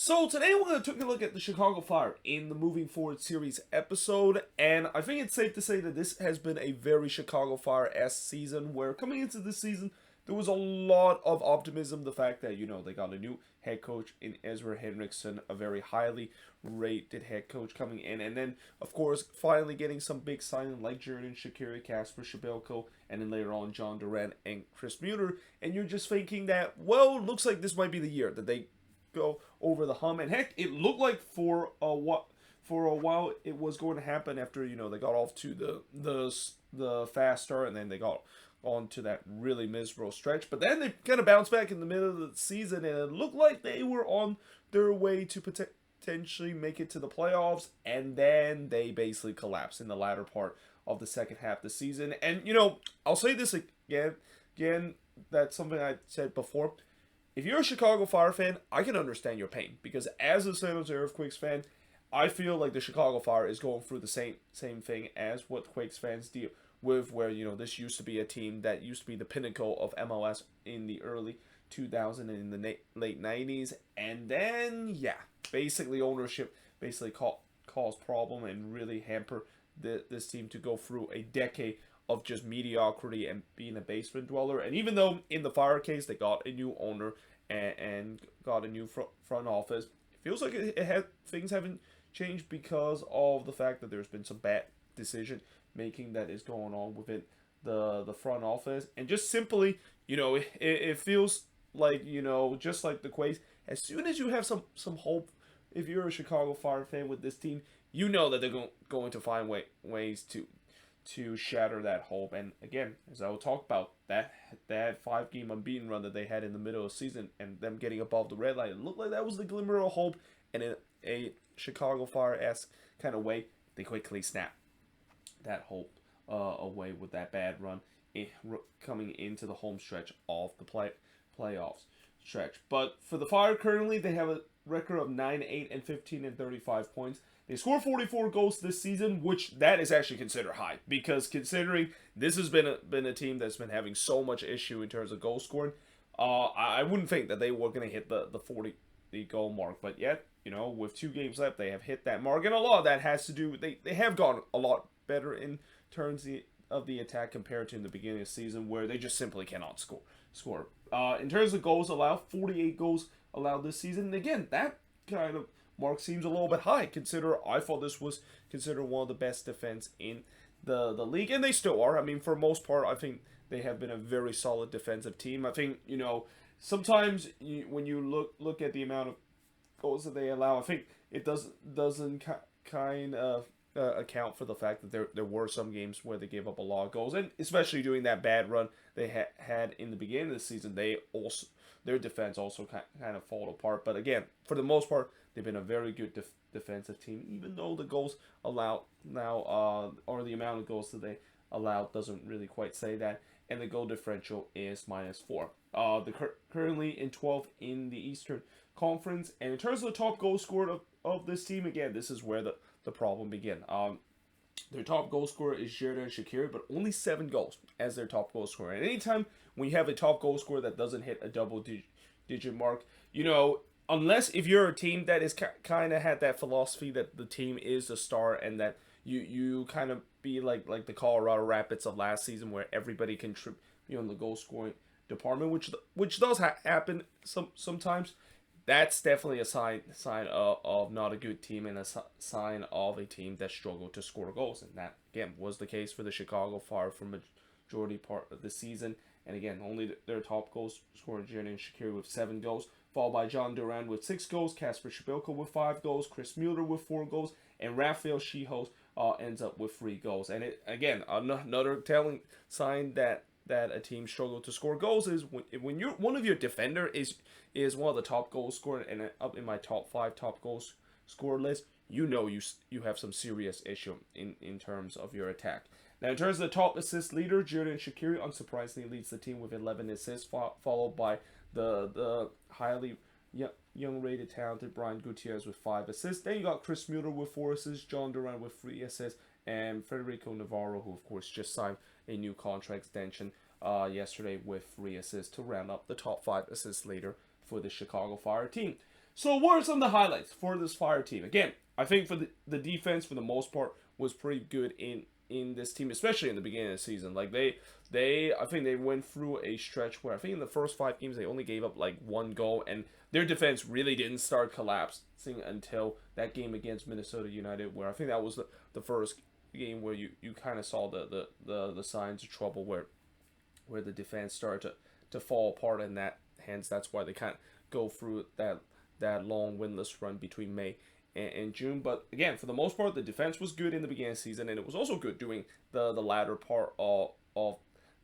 So today we're going to take a look at the Chicago Fire in the Moving Forward series episode, and I think it's safe to say that this has been a very Chicago Fire-esque season, where coming into this season, there was a lot of optimism. The fact that, they got a new head coach in Ezra Henriksen, a very highly rated head coach coming in, and then, of course, finally getting some big signing like Jordan Shaqiri, Kasper Schmeichel, and then later on John Durant and Chris Mueller, and you're just thinking that, well, looks like this might be the year that they go over the hump. And heck, it looked like for a while it was going to happen after they got off to the fast start, and then they got on to that really miserable stretch. But then they kind of bounced back in the middle of the season, and it looked like they were on their way to potentially make it to the playoffs, and then they basically collapsed in the latter part of the second half of the season. And I'll say this again, that's something I said before. If you're a Chicago Fire fan, I can understand your pain, because as a San Jose Earthquakes fan, I feel like the Chicago Fire is going through the same thing as what Quakes fans deal with, where this used to be a team that used to be the pinnacle of MLS in the early 2000s and in the late 90s, and then basically ownership basically caused problem and really hamper this team to go through a decade of just mediocrity and being a basement dweller. And even though in the Fire case they got a new owner and got a new front office, it feels like things haven't changed because of the fact that there's been some bad decision making that is going on within the front office. And just simply, it feels like, just like the Quakes, as soon as you have some hope, if you're a Chicago Fire fan with this team, you know that they're going to find ways to shatter that hope. And again, as I will talk about, that 5-game unbeaten run that they had in the middle of the season and them getting above the red line, it looked like that was the glimmer of hope. And in a Chicago Fire-esque kind of way, they quickly snapped that hope away with that bad run coming into the home stretch of the playoffs stretch. But for the Fire currently, they have a record of 9-8 and 15 and 35 points. They scored 44 goals this season, which that is actually considered high, because considering this has been a team that's been having so much issue in terms of goal scoring, I wouldn't think that they were going to hit the 40 goal mark. But yet, with 2 games left, they have hit that mark, and a lot of that has to do with they have gone a lot better in terms of the attack compared to in the beginning of the season, where they just simply cannot score. In terms of goals allowed, 48 goals allowed this season, and again, that kind of mark seems a little bit high. I thought this was considered one of the best defense in the league, and they still are. I mean, for the most part, I think they have been a very solid defensive team. I think, sometimes when you look at the amount of goals that they allow, I think it doesn't kind of account for the fact that there were some games where they gave up a lot of goals, and especially during that bad run they had in the beginning of the season, their defense also kind of fall apart. But again, for the most part, they've been a very good defensive team, even though the goals allowed now, or the amount of goals that they allowed doesn't really quite say that, and the goal differential is -4. They're currently in 12th in the Eastern Conference, and in terms of the top goal scorer of this team, again, this is where the problem began. Their top goal scorer is Jordan Shaqiri, but only 7 goals as their top goal scorer. And anytime when you have a top goal scorer that doesn't hit a double-digit mark, unless if you're a team that is kind of had that philosophy that the team is the star, and that you kind of be like the Colorado Rapids of last season, where everybody can in the goal scoring department, which does happen sometimes. That's definitely a sign of not a good team, and a sign of a team that struggled to score goals. And that, again, was the case for the Chicago Fire for majority part of the season. And again, only their top goal scorer, Jordan Shaqiri, with 7 goals, followed by John Durant with 6 goals, Kasper Schmeichel with 5 goals, Chris Mueller with 4 goals, and Rafael Schmeichel ends up with 3 goals. And it, again, another telling sign that a team struggled to score goals is when one of your defender is one of the top goal scorers, and up in my top 5 top goals scorer list, you have some serious issue in terms of your attack. Now, in terms of the top assist leader, Jordan Shaqiri unsurprisingly leads the team with 11 assists, followed by the highly young rated talented Brian Gutierrez with 5 assists. Then you got Chris Mueller with 4 assists, John Durant with 3 assists, and Federico Navarro, who of course just signed a new contract extension yesterday with 3 assists to round up the top 5 assist leader for the Chicago Fire team. So what are some of the highlights for this Fire team? Again, I think for the defense for the most part was pretty good in this team, especially in the beginning of the season. Like they I think they went through a stretch where I think in the first 5 games they only gave up like one goal, and their defense really didn't start collapsing until that game against Minnesota United, where I think that was the first game where you kind of saw the signs of trouble where the defense started to fall apart, and hence that's why they kind of go through that long winless run between May and June. But again, for the most part, the defense was good in the beginning of the season, and it was also good during the latter part of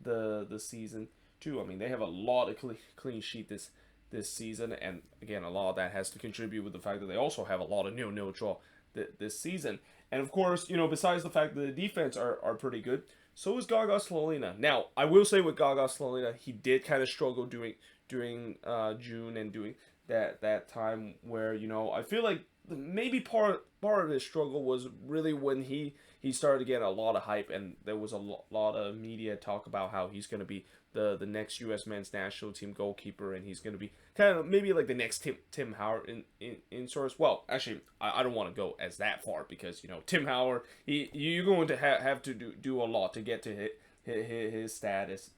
the season too. I mean, they have a lot of clean sheet this season, and again, a lot of that has to contribute with the fact that they also have a lot of nil draw this season. And of course, besides the fact that the defense are pretty good, so is Gaga Slonina. Now, I will say with Gaga Slonina, he did kind of struggle during June and doing that time where I feel like maybe part of his struggle was really when he started to get a lot of hype, and there was a lot of media talk about how he's going to be the next U.S. men's national team goalkeeper, and he's going to be kind of maybe like the next Tim Howard in sorts. Well, actually, I don't want to go as that far, because Tim Howard, you're going to have to do a lot to get to his status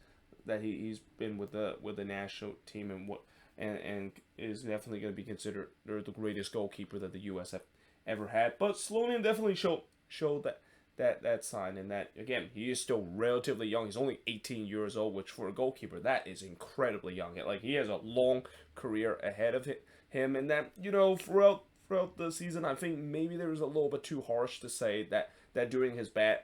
that he's been with the national team, and is definitely going to be considered the greatest goalkeeper that the U.S. have ever had. But Sloan definitely showed that sign, and that again, he is still relatively young. He's only 18 years old, which for a goalkeeper that is incredibly young. Like, he has a long career ahead of him, and that throughout the season, I think maybe there was a little bit too harsh to say that during his bad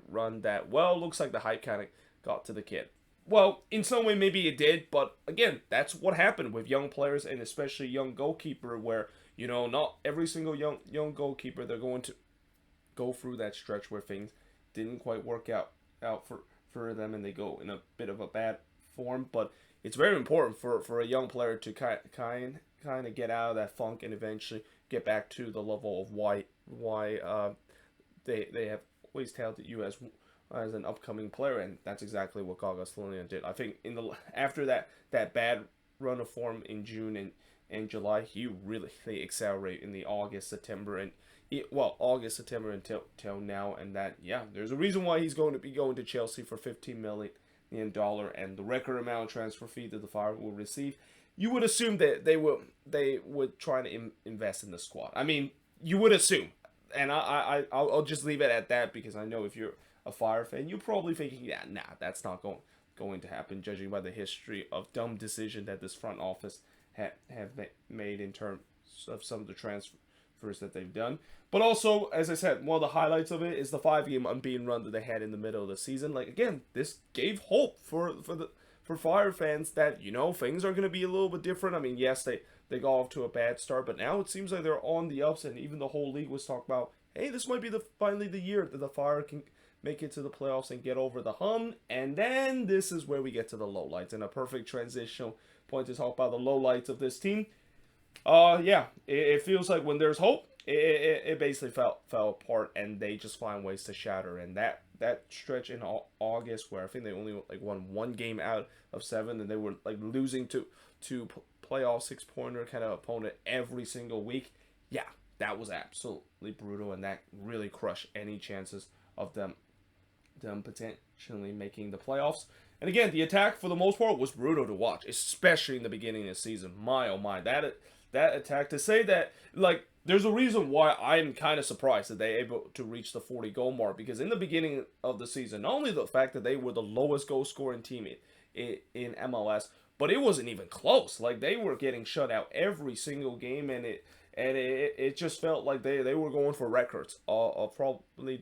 run that looks like the hype kind of got to the kid. Well, in some way, maybe it did, but again, that's what happened with young players, and especially young goalkeeper, where not every single young goalkeeper, they're going to go through that stretch where things didn't quite work out for them, and they go in a bit of a bad form. But it's very important for a young player to kind of get out of that funk and eventually get back to the level of why they have always touted you as an upcoming player, and that's exactly what Gaga Slonina did. I think after that bad run of form in June and July, he really accelerated in the August, September, until now, and there's a reason why he's going to be going to Chelsea for $15 million, and the record amount of transfer fee that the Fire will receive. You would assume that they would try to invest in the squad. I mean, you would assume, and I'll just leave it at that, because I know if you're a Fire fan, you're probably thinking, that's not going to happen, judging by the history of dumb decision that this front office have made in terms of some of the transfers that they've done. But also, as I said, one of the highlights of it is the 5-game unbeaten run that they had in the middle of the season. Like, again, this gave hope for Fire fans that things are going to be a little bit different. I mean, yes, they got off to a bad start, but now it seems like they're on the ups, and even the whole league was talking about, hey, this might be finally the year that the Fire can make it to the playoffs and get over the hump. And then this is where we get to the lowlights, and a perfect transitional point to talk about the lowlights of this team. It feels like when there's hope, it basically fell apart, and they just find ways to shatter. And that stretch in August, where I think they only won one game out of 7, and they were losing to playoff 6-pointer kind of opponent every single week. Yeah, that was absolutely brutal, and that really crushed any chances of them potentially making the playoffs. And again, the attack for the most part was brutal to watch, especially in the beginning of the season. My oh my, that attack, to say that, there's a reason why I'm kind of surprised that they're able to reach the 40 goal mark, because in the beginning of the season, not only the fact that they were the lowest goal scoring team in MLS, but it wasn't even close. They were getting shut out every single game, and it just felt like they were going for records of probably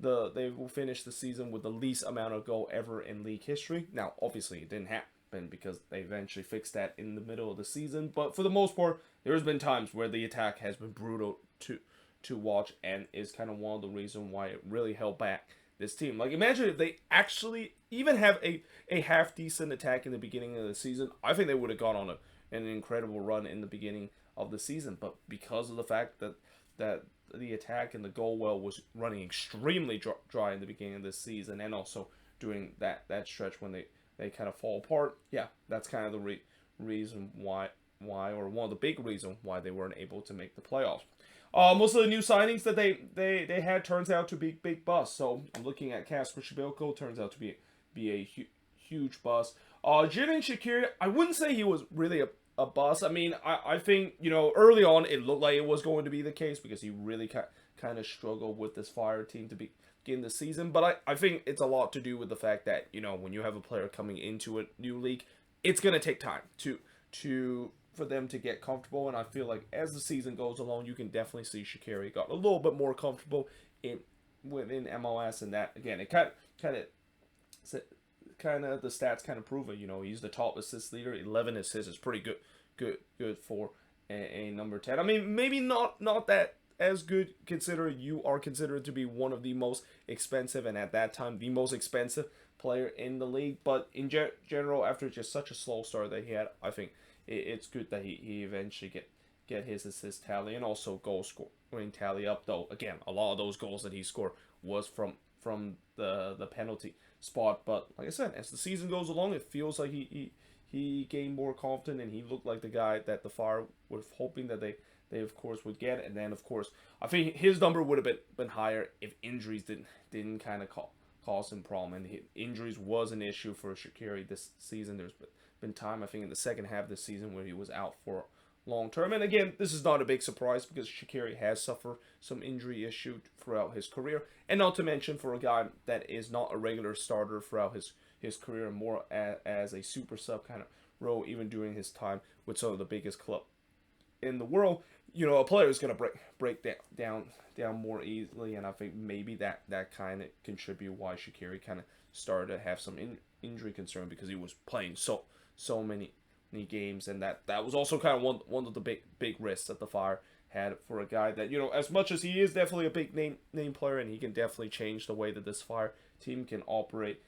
they will finish the season with the least amount of goal ever in league history. Now, obviously, it didn't happen because they eventually fixed that in the middle of the season. But for the most part, there's been times where the attack has been brutal to watch, and is kind of one of the reasons why it really held back this team. Imagine if they actually even have a half decent attack in the beginning of the season. I think they would have gone on an incredible run in the beginning of the season. But because of the fact that the attack and the goal well was running extremely dry in the beginning of this season, and also during that stretch when they kind of fall apart. Yeah, that's kind of the reason why or one of the big reasons why they weren't able to make the playoffs. Most of the new signings that they had turns out to be big busts. So I'm looking at Kasper Schmeichel, turns out to be a huge bust. Jadon Shaqiri, I wouldn't say he was really a bust. I mean, I think, early on it looked like it was going to be the case because he really kind of struggled with this Fire team to begin the season. But I think it's a lot to do with the fact that, when you have a player coming into a new league, it's going to take time for them to get comfortable. And I feel like as the season goes along, you can definitely see Shaqiri got a little bit more comfortable within MLS, and that, again, it kind of the stats kind of prove it. He's the top assist leader. 11 assists is pretty good for a number 10. I mean, maybe not that as good, considering you are considered to be one of the most expensive, and at that time the most expensive player in the league. But in general, after just such a slow start that he had, I think it's good that he eventually get his assist tally and also goal scoring tally up. Though again, a lot of those goals that he scored was from the penalty spot. But like I said, as the season goes along, it feels like he gained more confidence, and he looked like the guy that the Fire was hoping that they of course would get. And then of course I think his number would have been higher if injuries didn't kind of cause him problem. And injuries was an issue for Shaqiri this season. There's been time, I think, in the second half of the season where he was out for long term. And again, this is not a big surprise because Shaqiri has suffered some injury issue throughout his career, and not to mention for a guy that is not a regular starter throughout his career, and more as a super sub kind of role, even during his time with some of the biggest club in the world. A player is going to break down more easily, and I think maybe that kind of contribute why Shaqiri kind of started to have some injury concern, because he was playing so many games, and that was also kind of one of the big risks that the Fire had for a guy that, as much as he is definitely a big name player, and he can definitely change the way that this Fire team can operate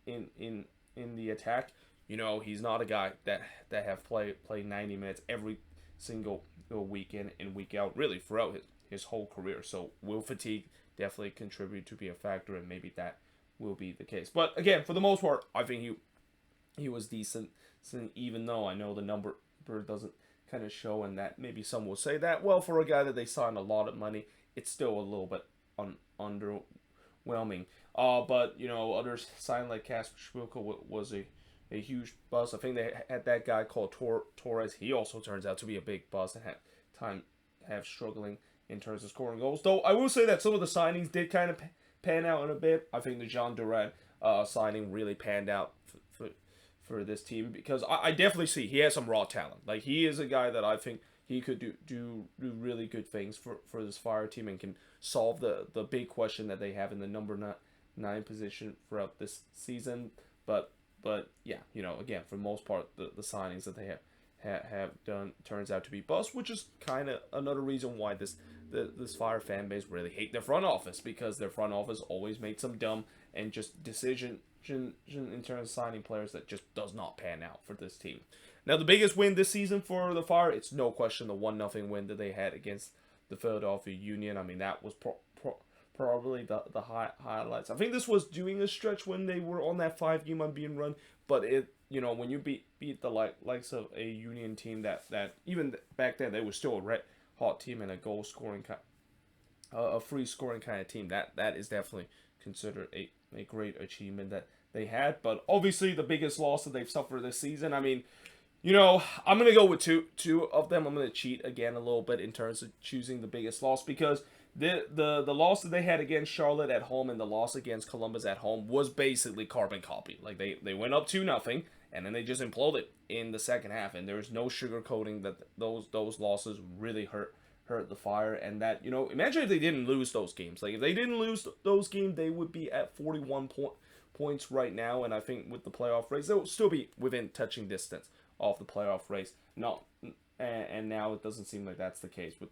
in the attack. He's not a guy that have played 90 minutes every single week in and week out, really throughout his whole career. So will fatigue definitely contribute to be a factor, and maybe that will be the case. But again, for the most part, I think he was decent, even though I know the number doesn't kind of show, and that maybe some will say that, well, for a guy that they signed a lot of money, it's still a little bit underwhelming. But others signed like Kasper Schmeichel was a huge bust. I think they had that guy called Torres. He also turns out to be a big bust and have struggling in terms of scoring goals. Though I will say that some of the signings did kind of pan out in a bit. I think the Jean Durant signing really panned out for this team, because I definitely see he has some raw talent. Like, he is a guy that I think he could do really good things for this Fire team, and can solve the big question that they have in the number 9 position throughout this season. But yeah, again, for the most part, the signings that they have done turns out to be bust, which is kind of another reason why this Fire fan base really hate their front office, because their front office always made some dumb and just decision in terms of signing players that just does not pan out for this team. Now, the biggest win this season for the Fire, it's no question the 1-0 win that they had against the Philadelphia Union. I mean, that was probably the highlights. I think this was during a stretch when they were on that 5-game unbeaten run, but when you beat the likes of a Union team that even back then they were still a red hot team and a goal scoring a free scoring kind of team, that is definitely considered a great achievement that they had. But obviously the biggest loss that they've suffered this season, I mean, I'm going to go with two of them. I'm going to cheat again a little bit in terms of choosing the biggest loss, because the loss that they had against Charlotte at home and the loss against Columbus at home was basically carbon copy. Like, they went up 2-0, and then they just imploded in the second half, and there's no sugarcoating that those losses really hurt the Fire. And that, imagine if they didn't lose those games. Like, if they didn't lose those games, they would be at 41 points right now, and I think with the playoff race, they'll still be within touching distance of the playoff race. And now it doesn't seem like that's the case with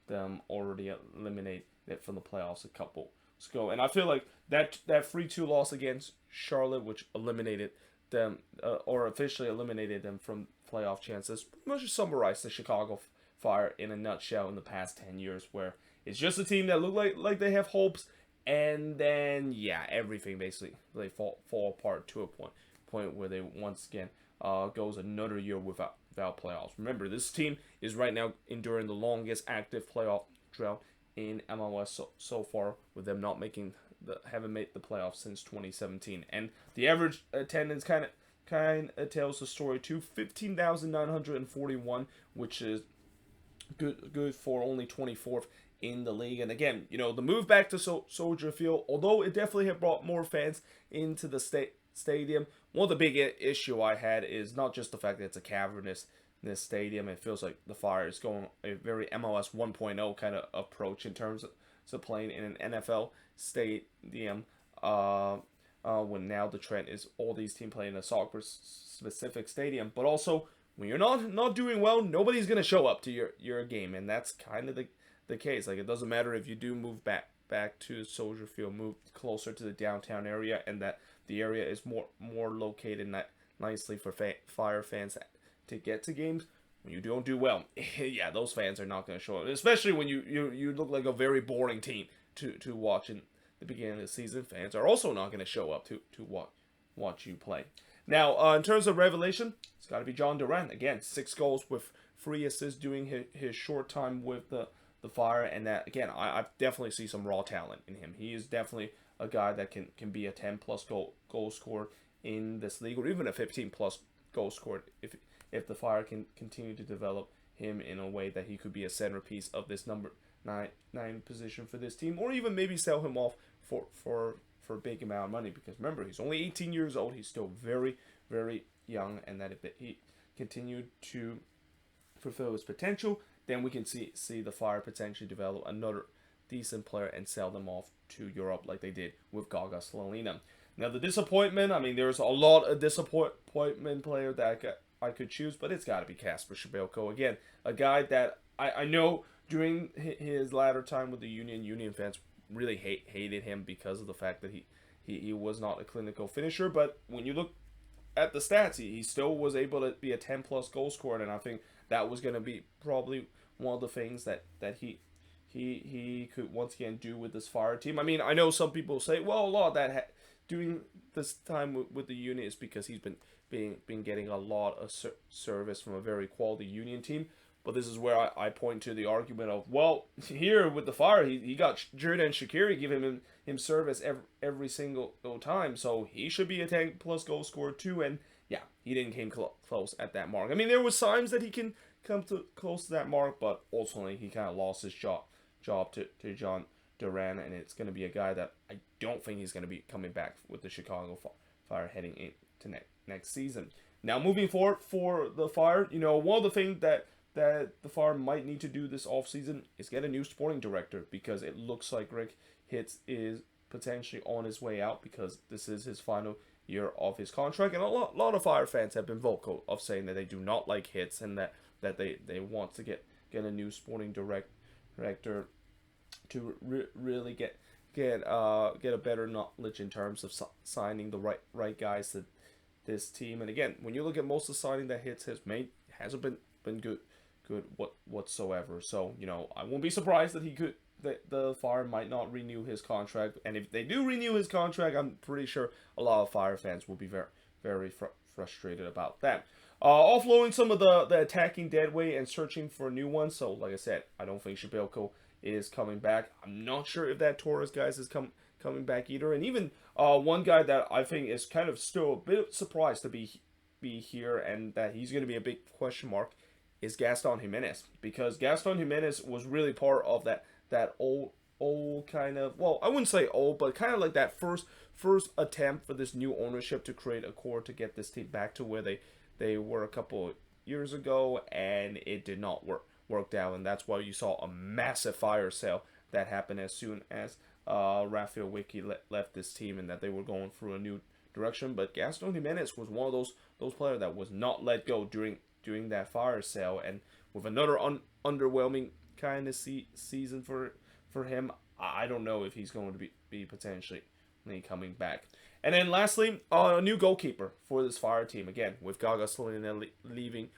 them already eliminated from the playoffs a couple ago. And I feel like that 3-2 loss against Charlotte, which eliminated them, or officially eliminated them from playoff chances, pretty much summarized the Chicago Fire in a nutshell in the past 10 years, where it's just a team that look like they have hopes, and then everything basically they fall apart to a point where they once again goes another year without playoffs. Remember, this team is right now enduring the longest active playoff drought in MLS so far, with them not making haven't made the playoffs since 2017, and the average attendance kind of tells the story too. 15,941, which is good for only 24th in the league. And again, the move back to Soldier Field, although it definitely have brought more fans into the stadium, one of the big issue I had is not just the fact that it's a cavernous stadium. It feels like the Fire is going a very MLS 1.0 kind of approach in terms of playing in an NFL stadium. When now the trend is all these teams playing in a soccer specific stadium, but also when you're not doing well, nobody's gonna show up to your game, and that's kind of the case. Like, it doesn't matter if you do move back to Soldier Field, move closer to the downtown area, and that the area is more located nicely for Fire fans to get to games. When you don't do well, yeah, those fans are not going to show up. Especially when you look like a very boring team to watch in the beginning of the season. Fans are also not going to show up to watch you play. Now, in terms of revelation, it's got to be John Duran. Again, 6 goals with 3 assists doing his short time with the Fire. And that, again, I definitely see some raw talent in him. He is definitely a guy that can be a 10-plus goal scorer in this league, or even a 15-plus goal scorer if the Fire can continue to develop him in a way that he could be a centerpiece of this number 9 position for this team, or even maybe sell him off for a big amount of money. Because remember, he's only 18 years old. He's still very, very young, and that if he continued to fulfill his potential, then we can see the Fire potentially develop another decent player and sell them off to Europe like they did with Gaga Slonina. Now, the disappointment, I mean, there's a lot of disappointment player that I could choose, but it's got to be Kasper Schmeichel. Again, a guy that I know during his latter time with the Union fans really hated him because of the fact that he was not a clinical finisher. But when you look at the stats, he still was able to be a 10-plus goal scorer, and I think that was going to be probably one of the things that he could once again do with this Fire team. I mean, I know some people say, well, a lot of that doing this time with the Union is because he's been getting a lot of service from a very quality Union team. But this is where I point to the argument of, well, here with the Fire, he got Xherdan Shaqiri giving him service every single time, so he should be a 10-plus goal scorer too. And yeah, he didn't came close at that mark. I mean, there was times that he can come close to that mark, but ultimately he kind of lost his job to John Duran, and it's going to be a guy that I don't think he's going to be coming back with the Chicago Fire heading into next season. Now, moving forward for the Fire, one of the things that the Fire might need to do this offseason is get a new sporting director, because it looks like Rick Hitz is potentially on his way out, because this is his final year of his contract. And a lot of Fire fans have been vocal of saying that they do not like Hitz, and that they want to get a new sporting director to really get a better knowledge in terms of signing the right guys to this team. And again, when you look at most of the signing that Hitz has made, it hasn't been good whatsoever. So I won't be surprised that the Fire might not renew his contract. And if they do renew his contract, I'm pretty sure a lot of Fire fans will be very, very frustrated about that. Offloading some of the attacking deadweight and searching for a new one. So like I said, I don't think Schmeichel is coming back. I'm not sure if that Torres guys is coming back either. And even one guy that I think is kind of still a bit surprised to be here, and that he's going to be a big question mark, is Gaston Jimenez. Because Gaston Jimenez was really part of that old kind of, well, I wouldn't say old, but kind of like that first attempt for this new ownership to create a core to get this team back to where they were a couple of years ago, and it did not worked out. And that's why you saw a massive fire sale that happened as soon as Rafael Wiki left this team, and that they were going through a new direction. But Gaston Jimenez was one of those players that was not let go during that fire sale, and with another underwhelming kind of season for him, I don't know if he's going to be potentially coming back. And then lastly, a new goalkeeper for this Fire team. Again, with Gaga Slonina leaving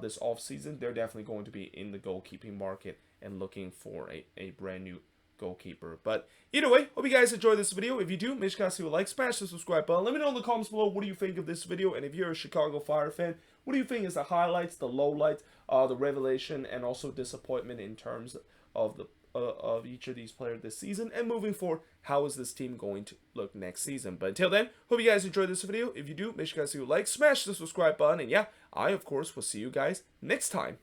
this offseason, they're definitely going to be in the goalkeeping market and looking for a brand new goalkeeper. But either way, hope you guys enjoyed this video. If you do, make sure you guys leave a like, smash the subscribe button. Let me know in the comments below what do you think of this video, and if you're a Chicago Fire fan, What do you think is the highlights, the lowlights, the revelation, and also disappointment in terms of the of each of these players this season? And moving forward, how is this team going to look next season? But until then, hope you guys enjoyed this video. If you do, make sure you guys do like, smash the subscribe button, and yeah, I of course will see you guys next time.